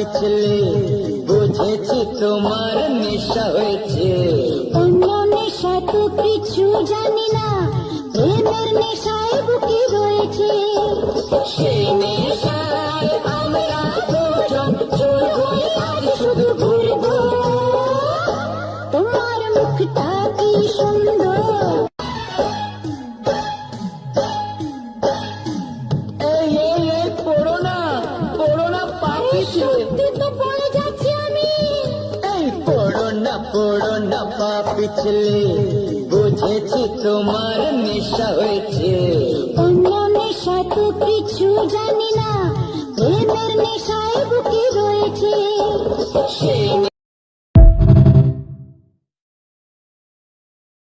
পিছলে বুঝেছি তোমার নেশা হয়েছে। অন্য নেশা তো কিছু জানি না, প্রেমের নেশায় বুকে রয়েছে। সেই নেশায় আমরা দুজন চুর হয়ে আজ শুধু ঘুরবো। তোমার মুখটা কি সুন্দর, এই পড়ো না পা পিছলে। সত্যি তো পড়ে যাচ্ছি আমি। এই পড়ো না পা পিছলে বুঝেছি তোমার নেশা হয়েছে। অন্য নেশা তো কিছু জানি না, প্রেমের নেশায় বুকে রয়েছে। সেই